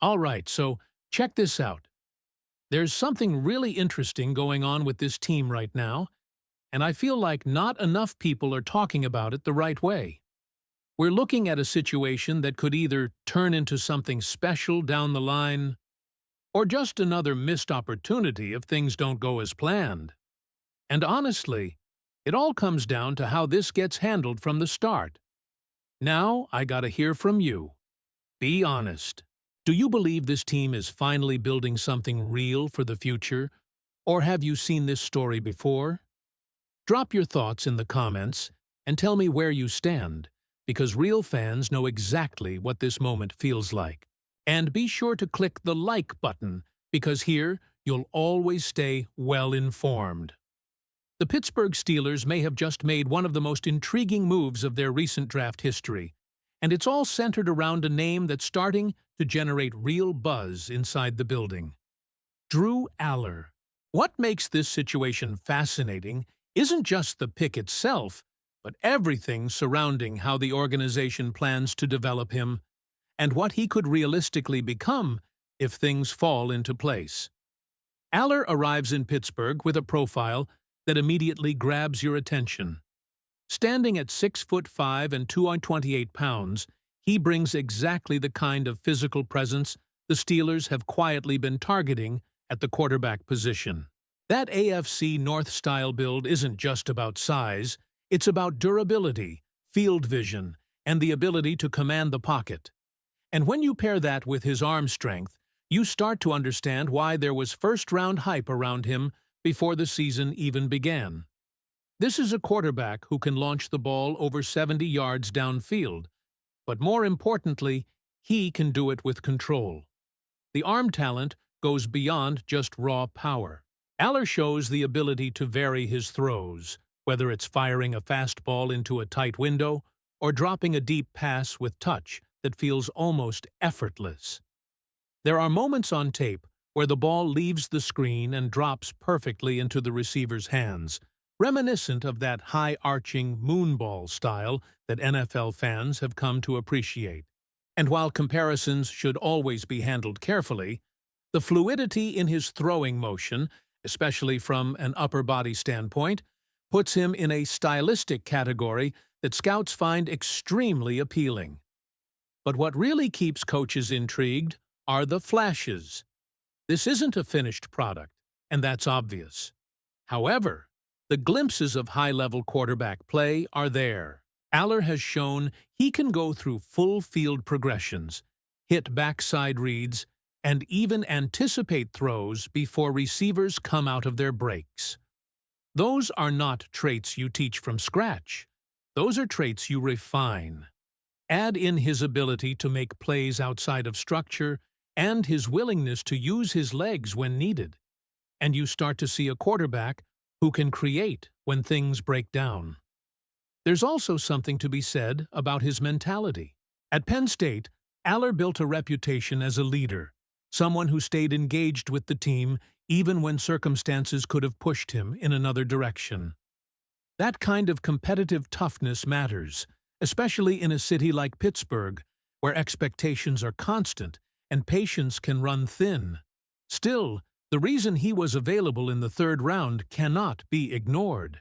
All right, so check this out. There's something really interesting going on with this team right now, and I feel like not enough people are talking about it the right way. We're looking at a situation that could either turn into something special down the line or just another missed opportunity if things don't go as planned. And honestly, it all comes down to how this gets handled from the start. Now, I gotta hear from you. Be honest. Do you believe this team is finally building something real for the future, or have you seen this story before? Drop your thoughts in the comments and tell me where you stand, because real fans know exactly what this moment feels like. And be sure to click the like button, because here you'll always stay well informed. The Pittsburgh Steelers may have just made one of the most intriguing moves of their recent draft history, and it's all centered around a name that's starting to generate real buzz inside the building. Drew Allar. What makes this situation fascinating isn't just the pick itself, but everything surrounding how the organization plans to develop him and what he could realistically become if things fall into place. Allar arrives in Pittsburgh with a profile that immediately grabs your attention. Standing at 6'5" and 228 pounds, he brings exactly the kind of physical presence the Steelers have quietly been targeting at the quarterback position. That AFC North-style build isn't just about size, it's about durability, field vision, and the ability to command the pocket. And when you pair that with his arm strength, you start to understand why there was first-round hype around him before the season even began. This is a quarterback who can launch the ball over 70 yards downfield, but more importantly, he can do it with control. The arm talent goes beyond just raw power. Allar shows the ability to vary his throws, whether it's firing a fastball into a tight window or dropping a deep pass with touch that feels almost effortless. There are moments on tape where the ball leaves the screen and drops perfectly into the receiver's hands, reminiscent of that high-arching moonball style that NFL fans have come to appreciate. And while comparisons should always be handled carefully, the fluidity in his throwing motion, especially from an upper body standpoint, puts him in a stylistic category that scouts find extremely appealing. But what really keeps coaches intrigued are the flashes. This isn't a finished product, and that's obvious. However, the glimpses of high-level quarterback play are there. Allar has shown he can go through full field progressions, hit backside reads, and even anticipate throws before receivers come out of their breaks. Those are not traits you teach from scratch. Those are traits you refine. Add in his ability to make plays outside of structure and his willingness to use his legs when needed, and you start to see a quarterback who can create when things break down. There's also something to be said about his mentality. At Penn State, Allar built a reputation as a leader, someone who stayed engaged with the team even when circumstances could have pushed him in another direction. That kind of competitive toughness matters, especially in a city like Pittsburgh, where expectations are constant and patience can run thin. Still, the reason he was available in the third round cannot be ignored.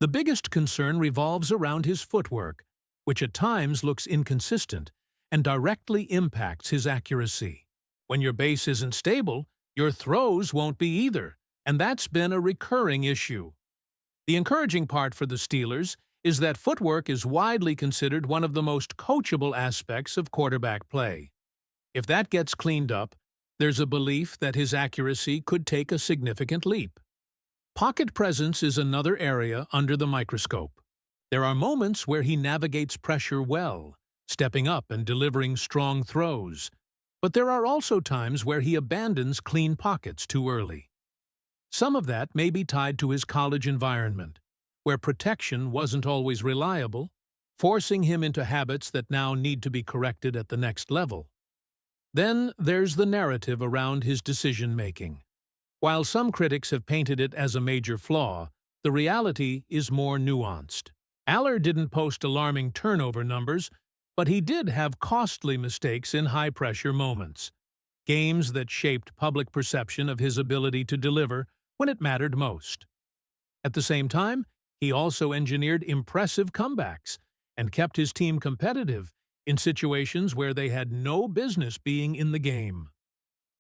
The biggest concern revolves around his footwork, which at times looks inconsistent and directly impacts his accuracy. When your base isn't stable, your throws won't be either, and that's been a recurring issue. The encouraging part for the Steelers is that footwork is widely considered one of the most coachable aspects of quarterback play. If that gets cleaned up, there's a belief that his accuracy could take a significant leap. Pocket presence is another area under the microscope. There are moments where he navigates pressure well, stepping up and delivering strong throws, but there are also times where he abandons clean pockets too early. Some of that may be tied to his college environment, where protection wasn't always reliable, forcing him into habits that now need to be corrected at the next level. Then there's the narrative around his decision-making. While some critics have painted it as a major flaw, the reality is more nuanced. Allar didn't post alarming turnover numbers, but he did have costly mistakes in high-pressure moments. games that shaped public perception of his ability to deliver when it mattered most. At the same time, he also engineered impressive comebacks and kept his team competitive in situations where they had no business being in the game.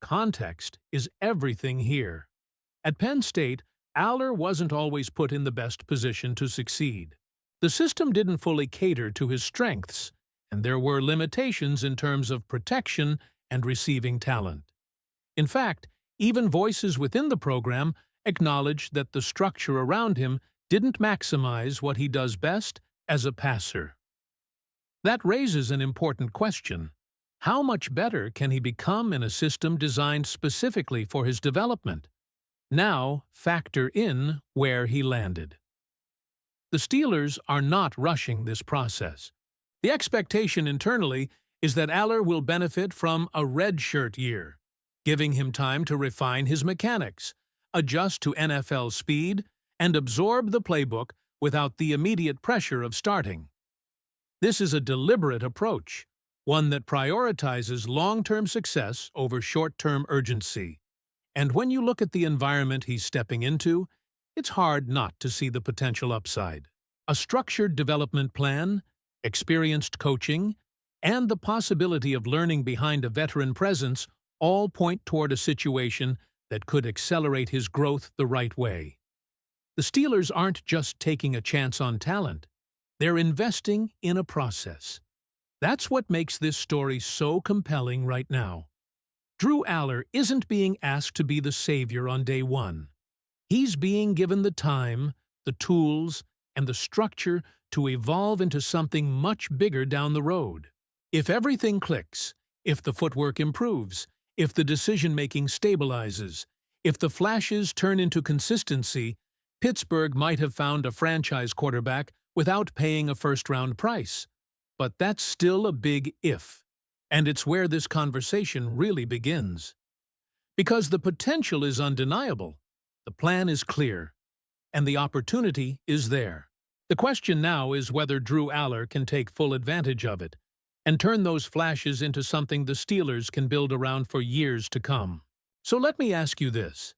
Context is everything here. At Penn State, Allar wasn't always put in the best position to succeed. The system didn't fully cater to his strengths, and there were limitations in terms of protection and receiving talent. In fact, even voices within the program acknowledged that the structure around him didn't maximize what he does best as a passer. That raises an important question. How much better can he become in a system designed specifically for his development? Now, factor in where he landed. The Steelers are not rushing this process. The expectation internally is that Allar will benefit from a redshirt year, giving him time to refine his mechanics, adjust to NFL speed, and absorb the playbook without the immediate pressure of starting. This is a deliberate approach, one that prioritizes long-term success over short-term urgency. And when you look at the environment he's stepping into, it's hard not to see the potential upside. A structured development plan, experienced coaching, and the possibility of learning behind a veteran presence all point toward a situation that could accelerate his growth the right way. The Steelers aren't just taking a chance on talent. They're investing in a process. That's what makes this story so compelling right now. Drew Allar isn't being asked to be the savior on day one. He's being given the time, the tools, and the structure to evolve into something much bigger down the road. If everything clicks, if the footwork improves, if the decision-making stabilizes, if the flashes turn into consistency, Pittsburgh might have found a franchise quarterback without paying a first-round price. But that's still a big if, and it's where this conversation really begins. Because the potential is undeniable, the plan is clear, and the opportunity is there. The question now is whether Drew Allar can take full advantage of it and turn those flashes into something the Steelers can build around for years to come. So let me ask you this.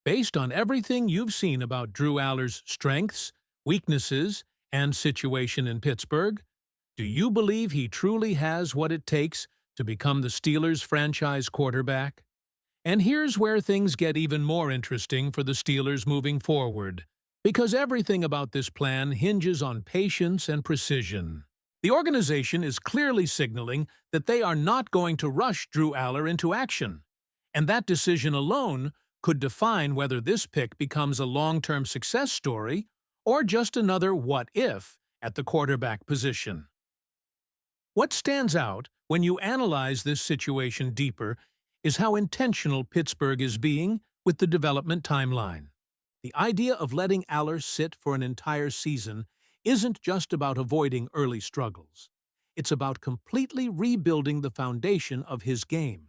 Based on everything you've seen about Drew Allar's strengths, weaknesses, and situation in Pittsburgh, do you believe he truly has what it takes to become the Steelers' franchise quarterback? And here's where things get even more interesting for the Steelers moving forward, because everything about this plan hinges on patience and precision. The organization is clearly signaling that they are not going to rush Drew Allar into action, and that decision alone could define whether this pick becomes a long-term success story or just another what-if at the quarterback position. What stands out when you analyze this situation deeper is how intentional Pittsburgh is being with the development timeline. The idea of letting Allar sit for an entire season isn't just about avoiding early struggles. It's about completely rebuilding the foundation of his game.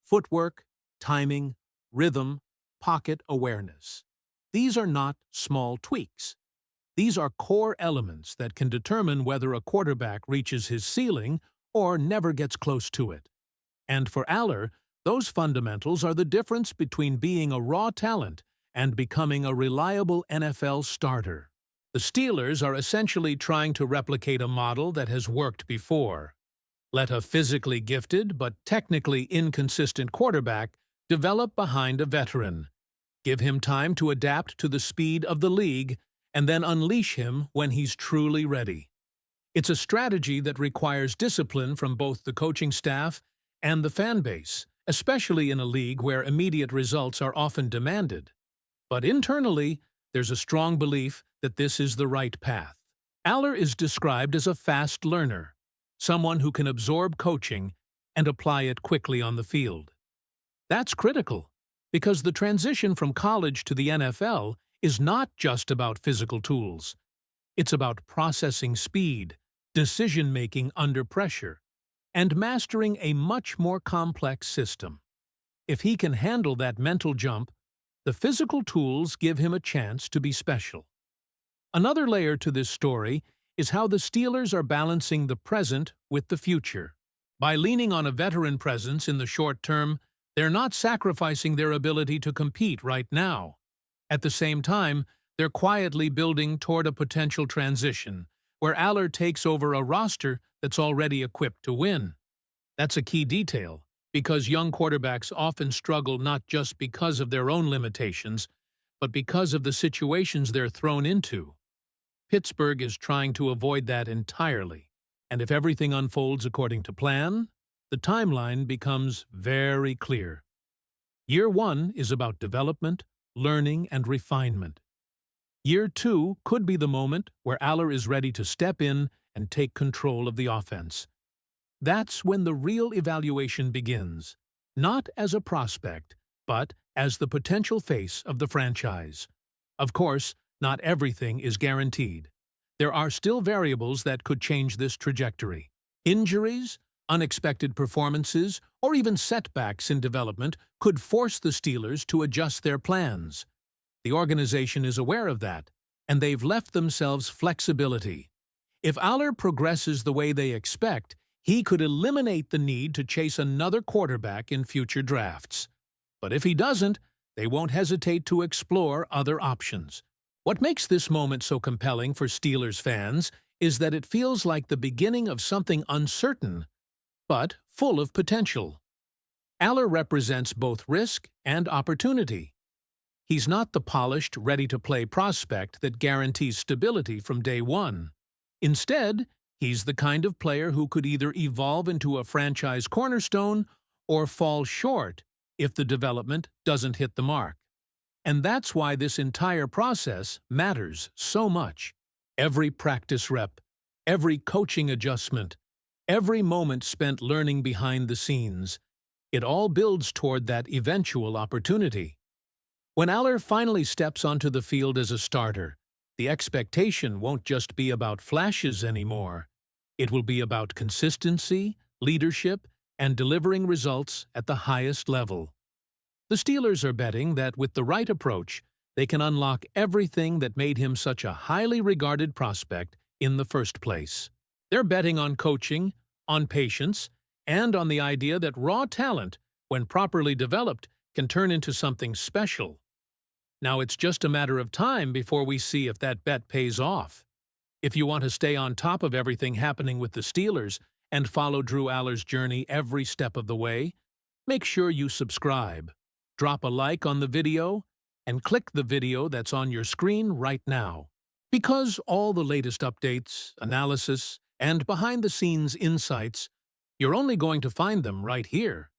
Footwork, timing, rhythm, pocket awareness. These are not small tweaks. These are core elements that can determine whether a quarterback reaches his ceiling or never gets close to it. And for Allar, those fundamentals are the difference between being a raw talent and becoming a reliable NFL starter. The Steelers are essentially trying to replicate a model that has worked before. Let a physically gifted but technically inconsistent quarterback develop behind a veteran. Give him time to adapt to the speed of the league, and then unleash him when he's truly ready. It's a strategy that requires discipline from both the coaching staff and the fan base, especially in a league where immediate results are often demanded. But internally, there's a strong belief that this is the right path. Allar is described as a fast learner, someone who can absorb coaching and apply it quickly on the field. That's critical, because the transition from college to the NFL is not just about physical tools. It's about processing speed, decision-making under pressure, and mastering a much more complex system. If he can handle that mental jump, the physical tools give him a chance to be special. Another layer to this story is how the Steelers are balancing the present with the future. By leaning on a veteran presence in the short term, They're not sacrificing their ability to compete right now. At the same time, they're quietly building toward a potential transition, where Allar takes over a roster that's already equipped to win. That's a key detail, because young quarterbacks often struggle not just because of their own limitations, but because of the situations they're thrown into. Pittsburgh is trying to avoid that entirely, and if everything unfolds according to plan, the timeline becomes very clear. Year 1 is about development, learning, and refinement. Year 2 could be the moment where Allar is ready to step in and take control of the offense. That's when the real evaluation begins, not as a prospect, but as the potential face of the franchise. Of course, not everything is guaranteed. There are still variables that could change this trajectory. Injuries, unexpected performances, or even setbacks in development could force the Steelers to adjust their plans. The organization is aware of that, and they've left themselves flexibility. If Allar progresses the way they expect, he could eliminate the need to chase another quarterback in future drafts. But if he doesn't, they won't hesitate to explore other options. What makes this moment so compelling for Steelers fans is that it feels like the beginning of something uncertain, but full of potential. Allar represents both risk and opportunity. He's not the polished, ready-to-play prospect that guarantees stability from day one. Instead, he's the kind of player who could either evolve into a franchise cornerstone or fall short if the development doesn't hit the mark. And that's why this entire process matters so much. Every practice rep, every coaching adjustment, every moment spent learning behind the scenes, it all builds toward that eventual opportunity. When Allar finally steps onto the field as a starter, the expectation won't just be about flashes anymore. It will be about consistency, leadership, and delivering results at the highest level. The Steelers are betting that with the right approach, they can unlock everything that made him such a highly regarded prospect in the first place. They're betting on coaching, on patience, and on the idea that raw talent, when properly developed, can turn into something special. Now it's just a matter of time before we see if that bet pays off. If you want to stay on top of everything happening with the Steelers and follow Drew Allar's journey every step of the way, make sure you subscribe, drop a like on the video, and click the video that's on your screen right now. Because all the latest updates, analysis, and behind-the-scenes insights, you're only going to find them right here.